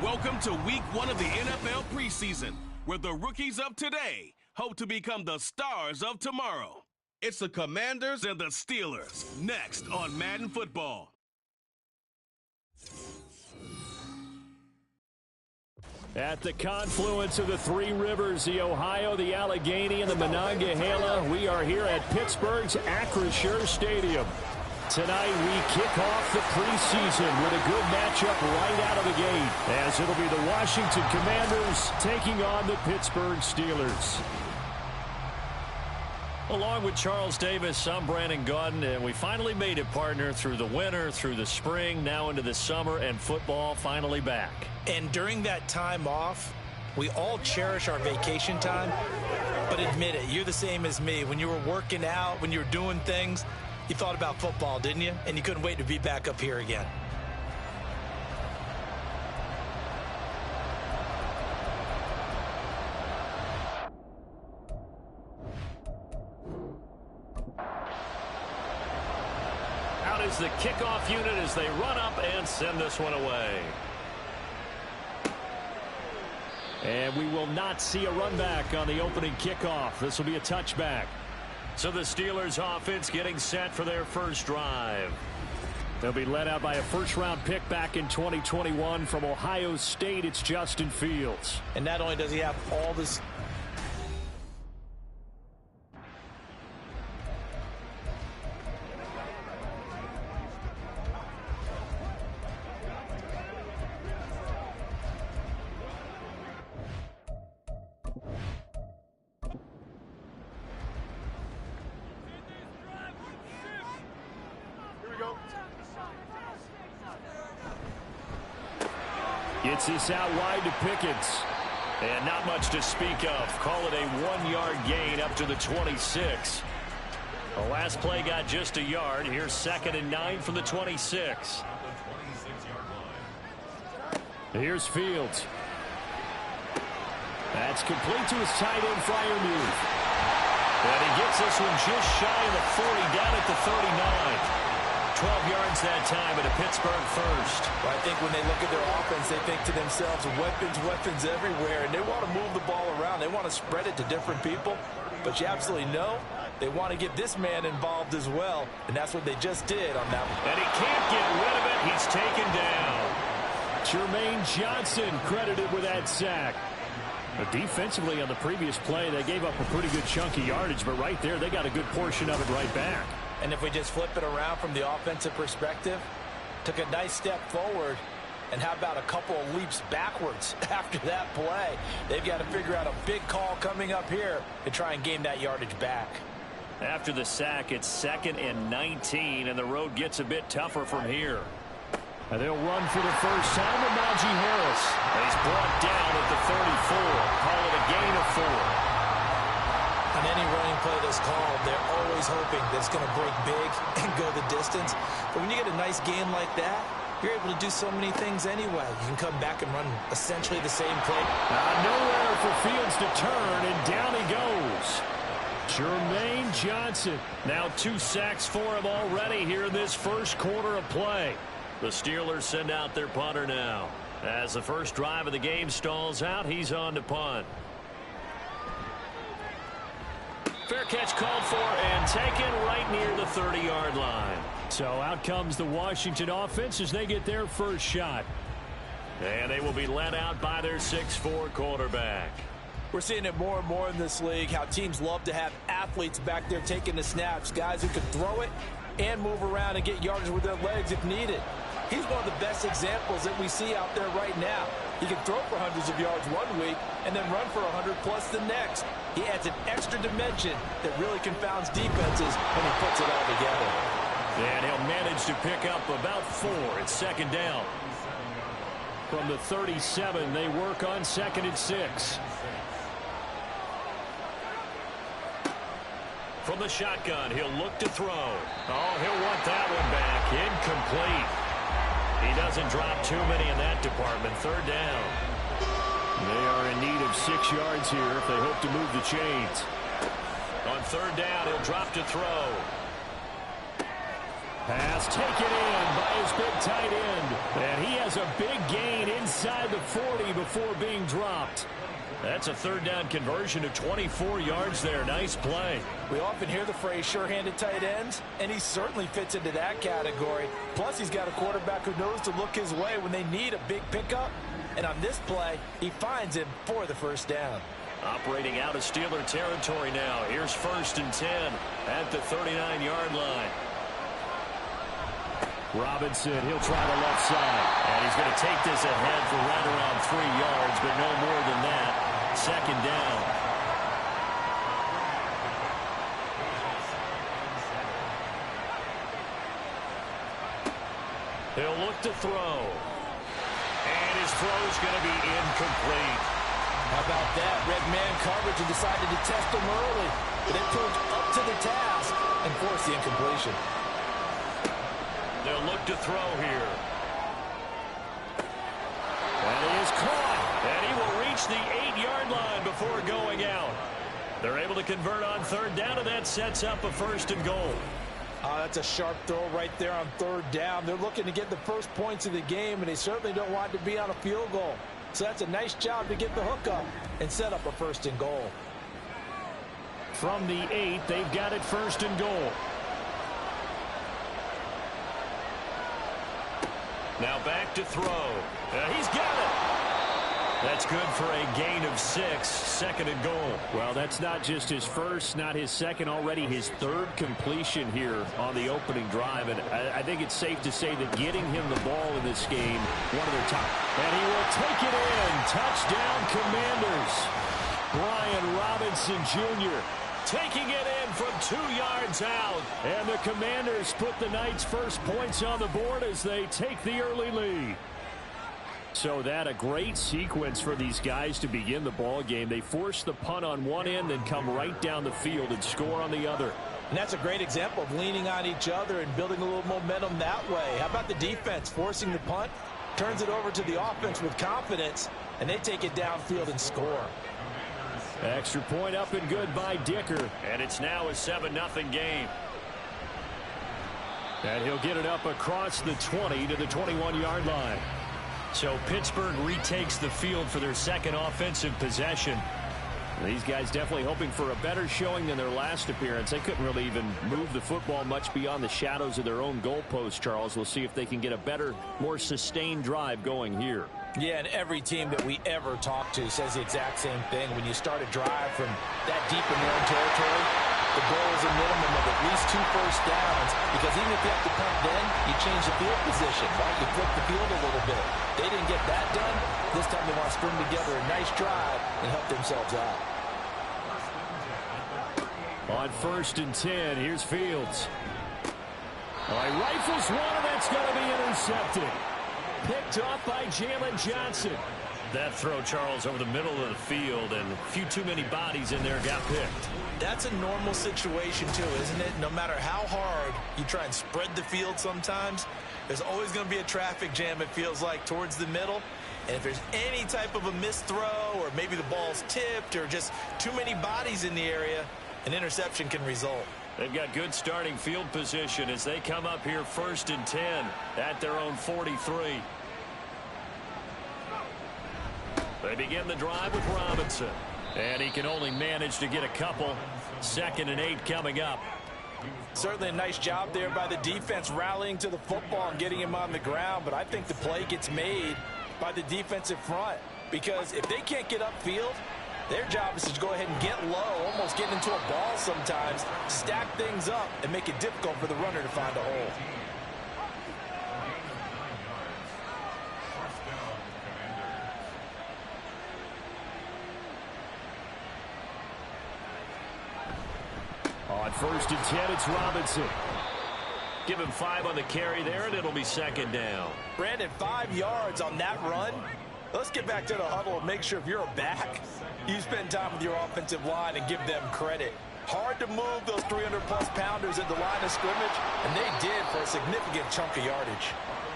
Welcome to week 1 of the NFL preseason, where the rookies of today hope to become the stars of tomorrow. It's the Commanders and the Steelers, next on Madden Football. At the confluence of the three rivers, the Ohio, the Allegheny, and the Monongahela, we are here at Pittsburgh's Acrisure Stadium. Tonight, we kick off the preseason with a good matchup right out of the gate, as it'll be the Washington Commanders taking on the Pittsburgh Steelers. Along with Charles Davis, I'm Brandon Gaudin, and we finally made it, partner, through the winter, through the spring, now into the summer, and football finally back. And during that time off, we all cherish our vacation time, but admit it, you're the same as me. When you were working out, when you were doing things, you thought about football, didn't you? And you couldn't wait to be back up here again. Out is the kickoff unit as they run up and send this one away. And we will not see a run back on the opening kickoff. This will be a touchback. So the Steelers offense getting set for their first drive. They'll be led out by a first-round pick back in 2021 from Ohio State. It's Justin Fields. And not only does he have all this... Gets this out wide to Pickens. And not much to speak of. Call it a 1-yard gain up to the 26. The last play got just a yard. Here's 2nd and 9 from the 26. Here's Fields. That's complete to his tight end Freiermuth. And he gets this one just shy of the 40, down at the 39. 12 yards that time at a Pittsburgh first. Well, I think when they look at their offense, they think to themselves, weapons everywhere, and they want to move the ball around. They want to spread it to different people, but you absolutely know they want to get this man involved as well, and that's what they just did on that one. And he can't get rid of it. He's taken down. Jermaine Johnson credited with that sack. But defensively on the previous play, they gave up a pretty good chunk of yardage, but right there, they got a good portion of it right back. And if we just flip it around from the offensive perspective, took a nice step forward, and how about a couple of leaps backwards after that play? They've got to figure out a big call coming up here to try and gain that yardage back. After the sack, it's 2nd and 19, and the road gets a bit tougher from here. And they'll run for the first time with Najee Harris. And he's brought down at the 34. Call it a gain of 4. On any running play that's called, they're always hoping that it's going to break big and go the distance. But when you get a nice game like that, you're able to do so many things anyway. You can come back and run essentially the same play. Nowhere for Fields to turn, and down he goes. Jermaine Johnson. Now 2 sacks for him already here in this first quarter of play. The Steelers send out their punter now. As the first drive of the game stalls out, he's on to punt. Fair catch called for and taken right near the 30-yard line. So out comes the Washington offense as they get their first shot. And they will be led out by their 6'4" quarterback. We're seeing it more and more in this league, how teams love to have athletes back there taking the snaps, guys who can throw it and move around and get yardage with their legs if needed. He's one of the best examples that we see out there right now. He can throw for hundreds of yards one week and then run for 100+ the next. He adds an extra dimension that really confounds defenses when he puts it all together. And he'll manage to pick up about 4. It's 2nd down. From the 37, they work on 2nd and 6. From the shotgun, he'll look to throw. Oh, he'll want that one back. Incomplete. He doesn't drop too many in that department. 3rd down. They are in need of 6 yards here if they hope to move the chains. On 3rd down, he'll drop to throw. Pass taken in by his big tight end. And he has a big gain inside the 40 before being dropped. That's a third down conversion to 24 yards there. Nice play. We often hear the phrase sure-handed tight ends, and he certainly fits into that category. Plus, he's got a quarterback who knows to look his way when they need a big pickup. And on this play, he finds him for the first down. Operating out of Steeler territory now. Here's 1st and 10 at the 39-yard line. Robinson, he'll try the left side. And he's going to take this ahead for right around 3 yards, but no more than that. 2nd down. He'll look to throw. And his throw's going to be incomplete. How about that? Red man coverage and decided to test him early. But it proved up to the task and forced the incompletion. They'll look to throw here. And he is caught. And he will reach the 8-yard line before going out. They're able to convert on 3rd down, and that sets up a 1st and goal. That's a sharp throw right there on 3rd down. They're looking to get the first points of the game, and they certainly don't want to be on a field goal. So that's a nice job to get the hook up and set up a 1st and goal. From the 8, they've got it 1st and goal. Now back to throw. He's got it. That's good for a gain of 6, 2nd and goal. Well, that's not just his first, not his second, already his 3rd completion here on the opening drive. And I think it's safe to say that getting him the ball in this game, one of their top. And he will take it in. Touchdown, Commanders. Brian Robinson Jr. taking it in from 2 yards out. And the Commanders put the Knights' first points on the board as they take the early lead. So that a great sequence for these guys to begin the ball game. They force the punt on one end, then come right down the field and score on the other. And that's a great example of leaning on each other and building a little momentum that way. How about the defense forcing the punt? Turns it over to the offense with confidence, and they take it downfield and score. Extra point up and good by Dicker. And it's now a 7-0 game. And he'll get it up across the 20 to the 21-yard line. So Pittsburgh retakes the field for their second offensive possession. These guys definitely hoping for a better showing than their last appearance. They couldn't really even move the football much beyond the shadows of their own goalpost, Charles. We'll see if they can get a better, more sustained drive going here. Yeah, and every team that we ever talk to says the exact same thing. When you start a drive from that deep in their own territory, the goal is a minimum of at least 2 first downs, because even if you have to punt then, you change the field position, right? You flip the field a little bit. They didn't get that done. This time they want to string together a nice drive and help themselves out. On 1st and 10, here's Fields. All right, rifles one, and that's going to be intercepted. Picked off by Jalen Johnson. That throw, Charles, over the middle of the field, and a few too many bodies in there got picked. That's a normal situation, too, isn't it? No matter how hard you try and spread the field sometimes, there's always going to be a traffic jam, it feels like, towards the middle. And if there's any type of a missed throw, or maybe the ball's tipped, or just too many bodies in the area, an interception can result. They've got good starting field position as they come up here 1st and 10 at their own 43. They begin the drive with Robinson. And he can only manage to get a couple. 2nd and 8 coming up. Certainly a nice job there by the defense rallying to the football and getting him on the ground. But I think the play gets made by the defensive front. Because if they can't get upfield, their job is to go ahead and get low, almost get into a ball sometimes, stack things up, and make it difficult for the runner to find a hole. On 1st and 10, it's Robinson. Give him 5 on the carry there, and it'll be 2nd down. Brandon, 5 yards on that run. Let's get back to the huddle and make sure if you're a back, you spend time with your offensive line and give them credit. Hard to move those 300-plus pounders at the line of scrimmage, and they did for a significant chunk of yardage.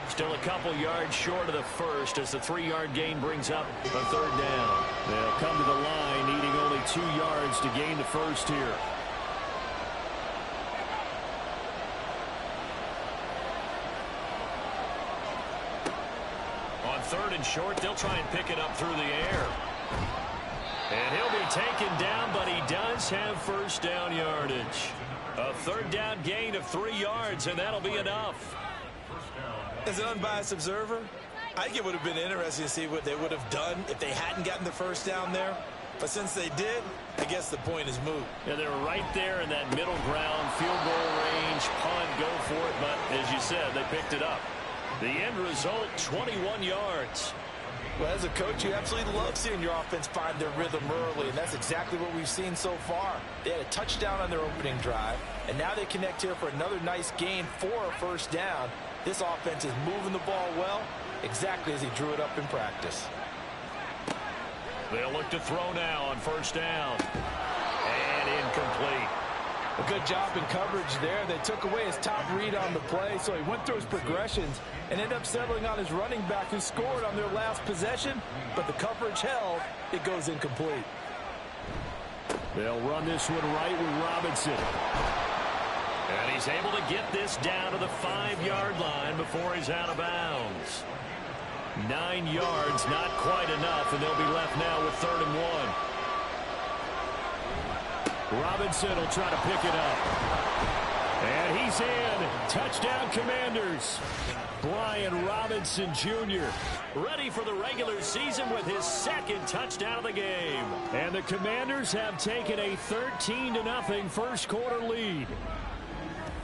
Still a couple yards short of the first as the 3-yard gain brings up a 3rd down. They'll come to the line needing only 2 yards to gain the first here. on 3rd and short. They'll try and pick it up through the air. And he'll be taken down, but he does have first down yardage. A 3rd down gain of 3 yards, and that'll be enough. As an unbiased observer, I think it would have been interesting to see what they would have done if they hadn't gotten the first down there. But since they did, I guess the point is moot. Yeah, they were right there in that middle ground, field goal range, punt, go for it. But as you said, they picked it up. The end result, 21 yards. Well, as a coach, you absolutely love seeing your offense find their rhythm early, and that's exactly what we've seen so far. They had a touchdown on their opening drive, and now they connect here for another nice gain for a first down. This offense is moving the ball well, exactly as he drew it up in practice. They'll look to throw now on first down. And incomplete. A good job in coverage there. They took away his top read on the play, so he went through his progressions and ended up settling on his running back who scored on their last possession, but the coverage held. It goes incomplete. They'll run this one right with Robinson. And he's able to get this down to the 5-yard line before he's out of bounds. 9 yards, not quite enough, and they'll be left now with 3rd and 1. Robinson will try to pick it up. And he's in. Touchdown, Commanders. Brian Robinson Jr. ready for the regular season with his 2nd touchdown of the game. And the Commanders have taken a 13-0 first quarter lead.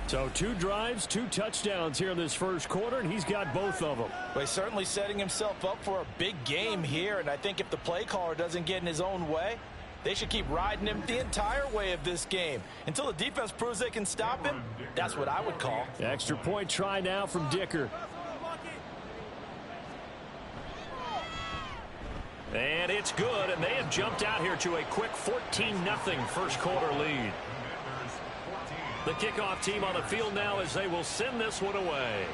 So 2 drives, 2 touchdowns here in this first quarter, and he's got both of them. Well, he's certainly setting himself up for a big game here, and I think if the play caller doesn't get in his own way, they should keep riding him the entire way of this game. Until the defense proves they can stop him, that's what I would call. Extra point try now from Dicker. And it's good, and they have jumped out here to a quick 14-0 first quarter lead. The kickoff team on the field now as they will send this one away.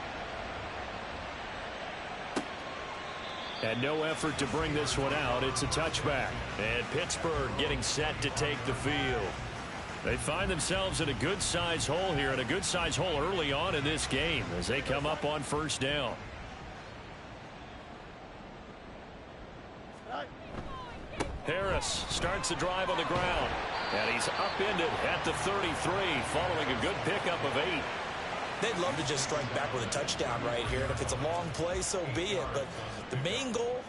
And no effort to bring this one out. It's a touchback. And Pittsburgh getting set to take the field. They find themselves in a good-sized hole here, and a good-sized hole early on in this game as they come up on first down. Harris starts the drive on the ground. And he's upended at the 33 following a good pickup of 8. They'd love to just strike back with a touchdown right here, and if it's a long play, so be it. But the main goal,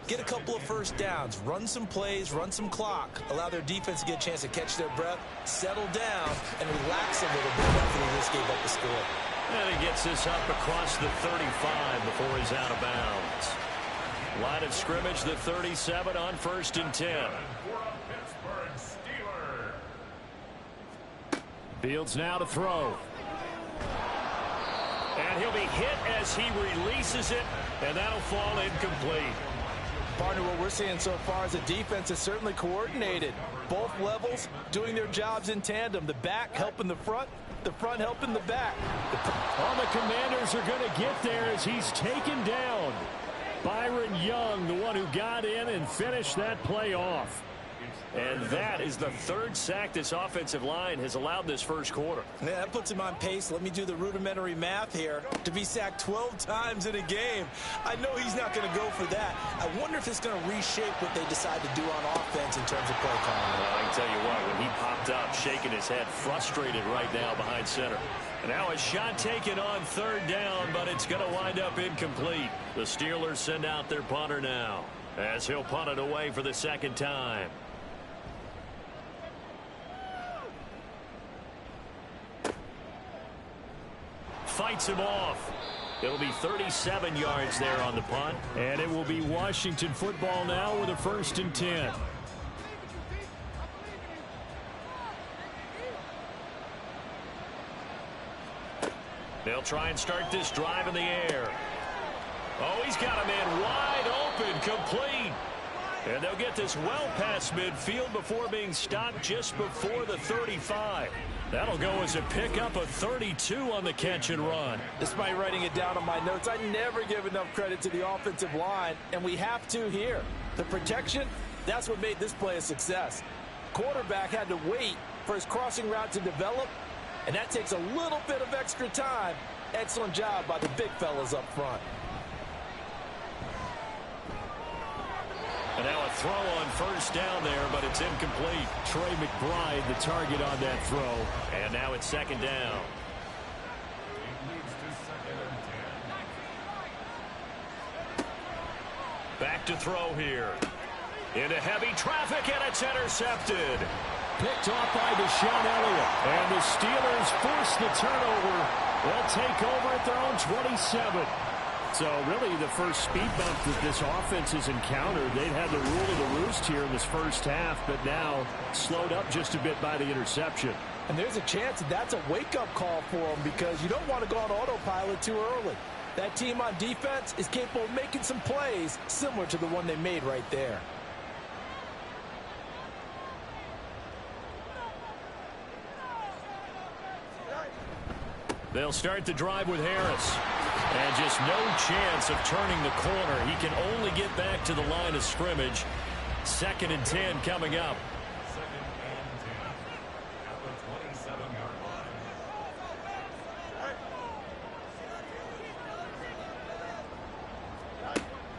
get a couple of first downs, run some plays, run some clock, allow their defense to get a chance to catch their breath, settle down, and relax a little bit after they just gave up the score. And he gets this up across the 35 before he's out of bounds. Line of scrimmage, the 37 on 1st and 10. Fields now to throw. And he'll be hit as he releases it, and that'll fall incomplete. Partner, what we're seeing so far is the defense is certainly coordinated. Both levels doing their jobs in tandem. The back helping the front helping the back. All the Commanders are going to get there as he's taken down. Byron Young, the one who got in and finished that play off. And that is the 3rd sack this offensive line has allowed this first quarter. Yeah, that puts him on pace. Let me do the rudimentary math here. To be sacked 12 times in a game, I know he's not going to go for that. I wonder if it's going to reshape what they decide to do on offense in terms of play calling. Well, I can tell you what, when he popped up, shaking his head, frustrated right now behind center. And now a shot taken on 3rd down, but it's going to wind up incomplete. The Steelers send out their punter now, as he'll punt it away for the 2nd time. Fights him off. It'll be 37 yards there on the punt. And it will be Washington football now with a 1st and 10. They'll try and start this drive in the air. Oh, he's got a man wide open, complete. And they'll get this well past midfield before being stopped just before the 35. That'll go as a pickup of 32 on the catch and run. Despite writing it down on my notes, I never give enough credit to the offensive line, and we have to here. The protection, that's what made this play a success. Quarterback had to wait for his crossing route to develop, and that takes a little bit of extra time. Excellent job by the big fellas up front. now a throw on first down there, but it's incomplete. Trey McBride, the target on that throw. And now it's second down. Back to throw here. Into heavy traffic, and it's intercepted. Picked off by Deshaun Elliott. And the Steelers force the turnover. They'll take over at their own 27. So really the first speed bump that this offense has encountered. They've had the rule of the roost here in this first half, but now slowed up just a bit by the interception. And there's a chance that that's a wake-up call for them, because you don't want to go on autopilot too early. That team on defense is capable of making some plays similar to the one they made right there. They'll start the drive with Harris. And just no chance of turning the corner. He can only get back to the line of scrimmage. 2nd and 10 coming up.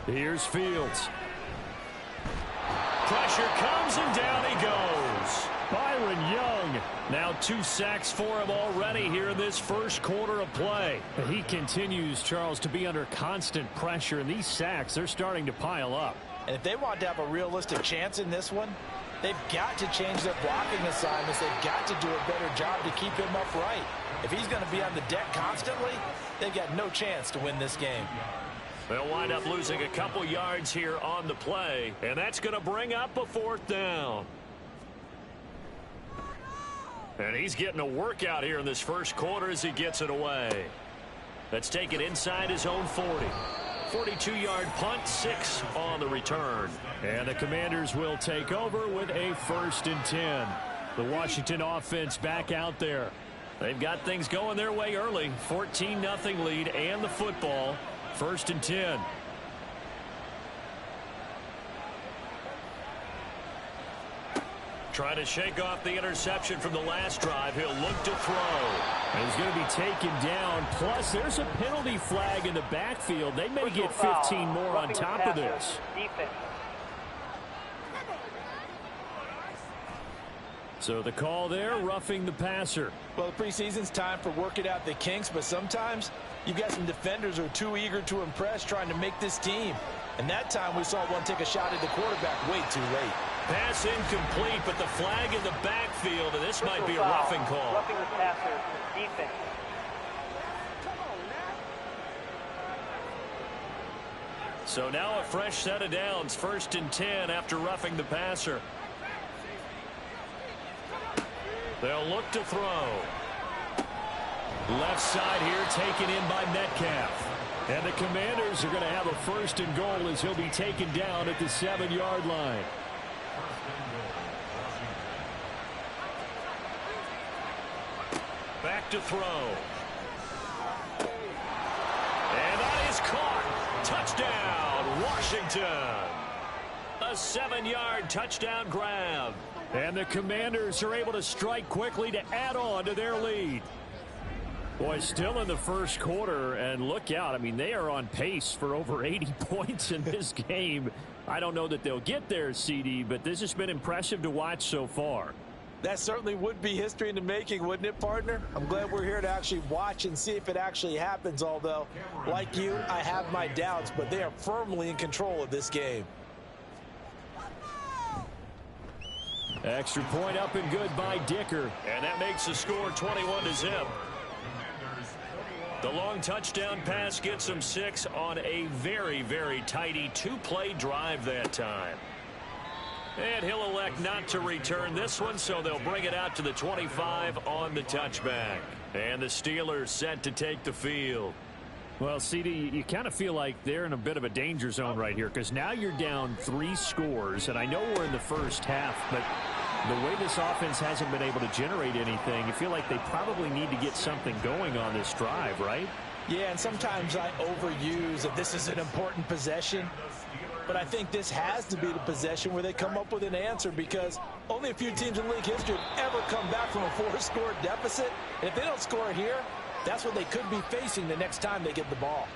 Here's Fields. Pressure comes and down he goes. Byron Young. Now 2 sacks for him already here in this first quarter of play. He continues, Charles, to be under constant pressure, and these sacks, they're starting to pile up. And if they want to have a realistic chance in this one, they've got to change their blocking assignments. They've got to do a better job to keep him upright. If he's going to be on the deck constantly, they've got no chance to win this game. They'll wind up losing a couple yards here on the play, and that's going to bring up a 4th down. And he's getting a workout here in this first quarter as he gets it away. Let's take it inside his own 40. 42-yard punt, 6 on the return. And the Commanders will take over with a 1st and 10. The Washington offense back out there. They've got things going their way early. 14-0 lead and the football. 1st and 10. Trying to shake off the interception from the last drive. He'll look to throw. And he's going to be taken down. Plus, there's a penalty flag in the backfield. They may get 15 more on top of this. So the call there, roughing the passer. Well, the preseason's time for working out the kinks, but sometimes you've got some defenders who are too eager to impress, trying to make this team. And that time we saw one take a shot at the quarterback way too late. Pass incomplete, but the flag in the backfield, and this might be a roughing call. Roughing the passer, defense. So now a fresh set of downs, 1st and 10 after roughing the passer. They'll look to throw. Left side here taken in by Metcalf. And the Commanders are going to have a 1st and goal as he'll be taken down at the 7-yard line. Back to throw. And that is caught. Touchdown, Washington. A 7-yard touchdown grab. And the Commanders are able to strike quickly to add on to their lead. Boy, still in the first quarter, and look out. I mean, they are on pace for over 80 points in this game. I don't know that they'll get there, CD, but this has been impressive to watch so far. That certainly would be history in the making, wouldn't it, partner? I'm glad we're here to actually watch and see if it actually happens, although, like you, I have my doubts, but they are firmly in control of this game. Extra point up and good by Dicker. And that makes the score 21-0. The long touchdown pass gets them 6 on a very, very tidy 2-play drive that time. And he'll elect not to return this one, so they'll bring it out to the 25 on the touchback. And the Steelers set to take the field. Well, CD, you kind of feel like they're in a bit of a danger zone right here, because now you're down 3 scores, and I know we're in the first half, but the way this offense hasn't been able to generate anything, you feel like they probably need to get something going on this drive, right? Yeah, and sometimes I overuse that this is an important possession, but I think this has to be the possession where they come up with an answer, because only a few teams in league history have ever come back from a 4-score deficit. And if they don't score here, that's what they could be facing the next time they get the ball.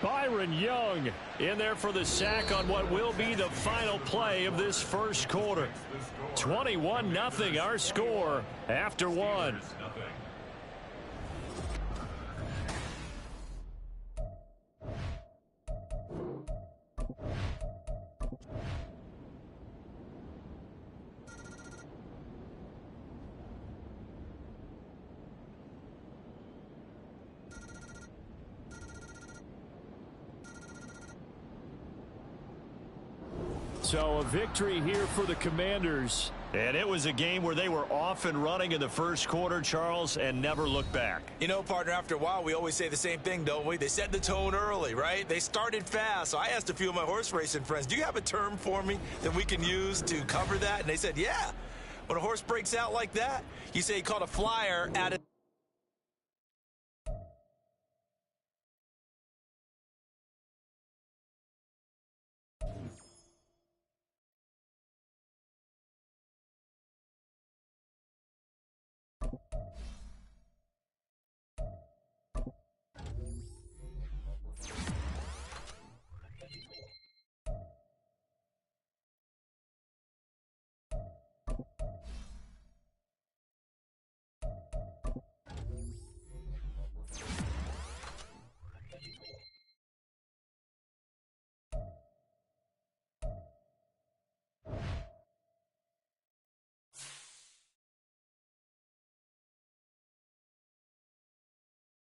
Byron Young in there for the sack on what will be the final play of this first quarter. 21-0 our score after one. So a victory here for the Commanders. And it was a game where they were off and running in the first quarter, Charles, and never looked back. You know, partner, after a while, we always say the same thing, don't we? They set the tone early, right? They started fast. So I asked a few of my horse racing friends, do you have a term for me that we can use to cover that? And they said, yeah. When a horse breaks out like that, you say he caught a flyer at it.